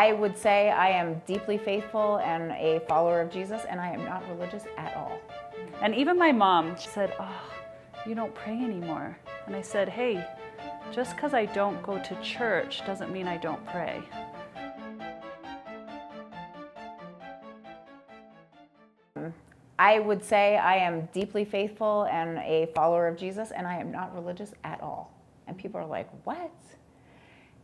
I would say I am deeply faithful and a follower of Jesus, and I am not religious at all. And even my mom said, "Oh, you don't pray anymore." And I said, "Hey, just because I don't go to church doesn't mean I don't pray." I would say I am deeply faithful and a follower of Jesus, and I am not religious at all. And people are like, what?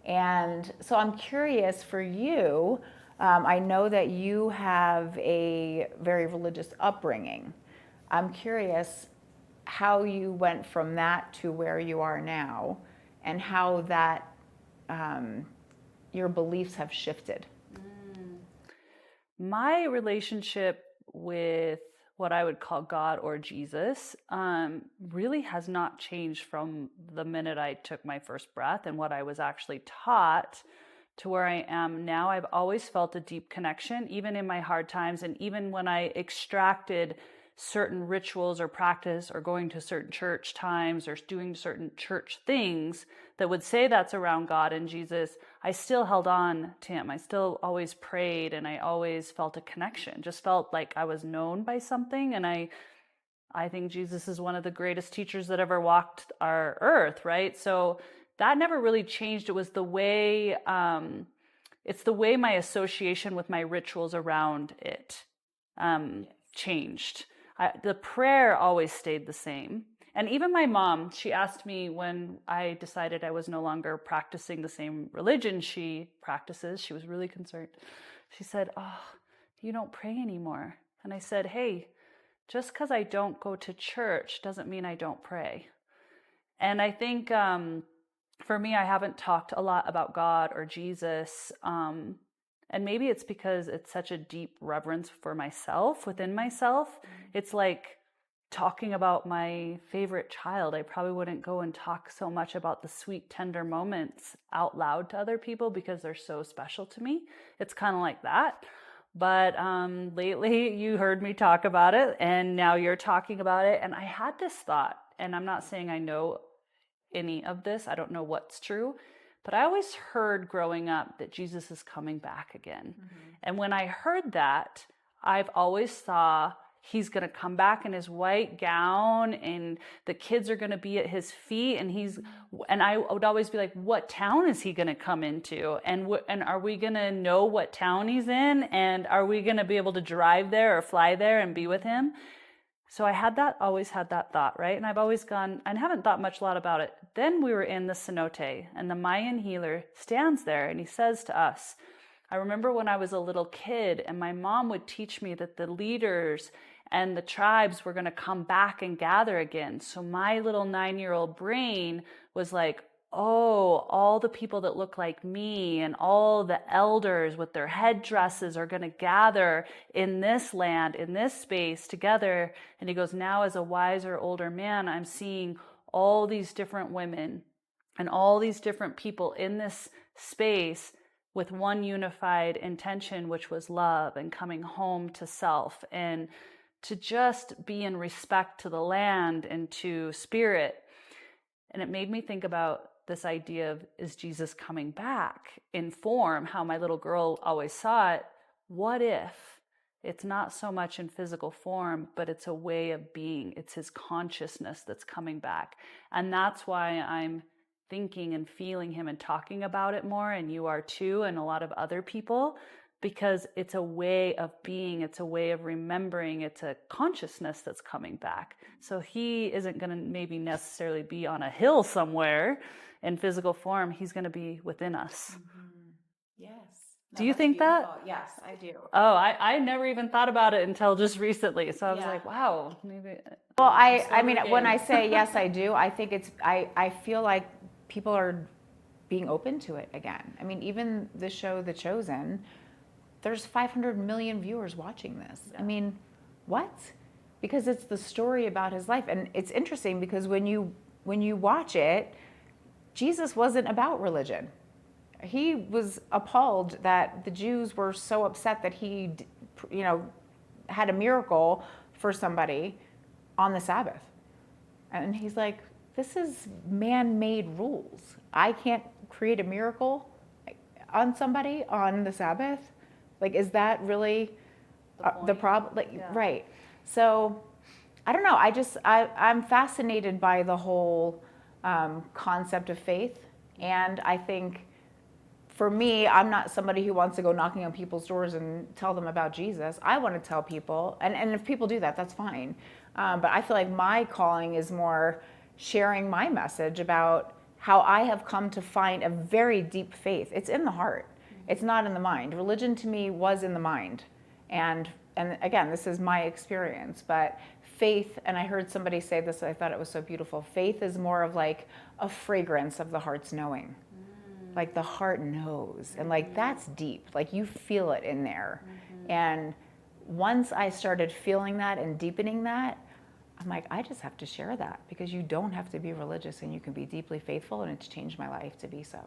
And so I'm curious for you. I know that you have a very religious upbringing. I'm curious how you went from that to where you are now, and how that your beliefs have shifted. My relationship with what I would call God or Jesus really has not changed from the minute I took my first breath and what I was actually taught to where I am now. I've always felt a deep connection, even in my hard times, and even when I extracted certain rituals or practice or going to certain church times or doing certain church things that would say that's around God and Jesus, I still held on to him. I still always prayed, and I always felt a connection, just felt like I was known by something. And I think Jesus is one of the greatest teachers that ever walked our earth, right? So that never really changed. It was the way, it's the way my association with my rituals around it changed. The prayer always stayed the same. And even my mom, she asked me when I decided I was no longer practicing the same religion she practices, she was really concerned. She said, "Oh, you don't pray anymore." And I said, "Hey, just because I don't go to church doesn't mean I don't pray." And I think for me, I haven't talked a lot about God or Jesus. And maybe it's because it's such a deep reverence for myself, within myself. It's like talking about my favorite child. I probably wouldn't go and talk so much about the sweet, tender moments out loud to other people because they're so special to me. It's kind of like that. But lately you heard me talk about it, and now you're talking about it. And I had this thought, and I'm not saying I know any of this. I don't know what's true. But I always heard growing up that Jesus is coming back again. Mm-hmm. And when I heard that, I've always thought he's going to come back in his white gown and the kids are going to be at his feet. And I would always be like, what town is he going to come into? And are we going to know what town he's in? And are we going to be able to drive there or fly there and be with him? So I always had that thought, right? And I've always gone, and haven't thought much a lot about it. Then we were in the cenote, and the Mayan healer stands there, and he says to us, I remember when I was a little kid, and my mom would teach me that the leaders and the tribes were going to come back and gather again. So my little 9-year-old brain was like, oh, all the people that look like me and all the elders with their headdresses are going to gather in this land, in this space together. And he goes, now as a wiser, older man, I'm seeing all these different women and all these different people in this space with one unified intention, which was love and coming home to self and to just be in respect to the land and to spirit. And it made me think about this idea of, is Jesus coming back in form, how my little girl always saw it? What if it's not so much in physical form, but it's a way of being? It's his consciousness that's coming back. And that's why I'm thinking and feeling him and talking about it more, and you are too, and a lot of other people, because it's a way of being, it's a way of remembering, it's a consciousness that's coming back. So he isn't going to maybe necessarily be on a hill somewhere in physical form. He's going to be within us. Mm-hmm. Yes. Do you think beautiful. That? Yes, I do. Oh, I never even thought about it until just recently. So I was like, wow, maybe. Well, I mean, when I say yes, I do, I think I feel like people are being open to it again. I mean, even the show The Chosen, there's 500 million viewers watching this. Yeah. I mean, what? Because it's the story about his life. And it's interesting because when you watch it, Jesus wasn't about religion. He was appalled that the Jews were so upset that he, had a miracle for somebody on the Sabbath. And he's like, this is man-made rules. I can't create a miracle on somebody on the Sabbath? Like, is that really the problem? Like, Yeah. right. So I don't know. I'm fascinated by the whole concept of faith. And I think for me, I'm not somebody who wants to go knocking on people's doors and tell them about Jesus. I want to tell people, and if people do that, that's fine. But I feel like my calling is more sharing my message about how I have come to find a very deep faith. It's in the heart. It's not in the mind. Religion to me was in the mind. And again, this is my experience, but faith, and I heard somebody say this, I thought it was so beautiful. Faith is more of like a fragrance of the heart's knowing. Like the heart knows, and like that's deep. Like you feel it in there. And once I started feeling that and deepening that, I'm like, I just have to share that, because you don't have to be religious and you can be deeply faithful, and it's changed my life to be so.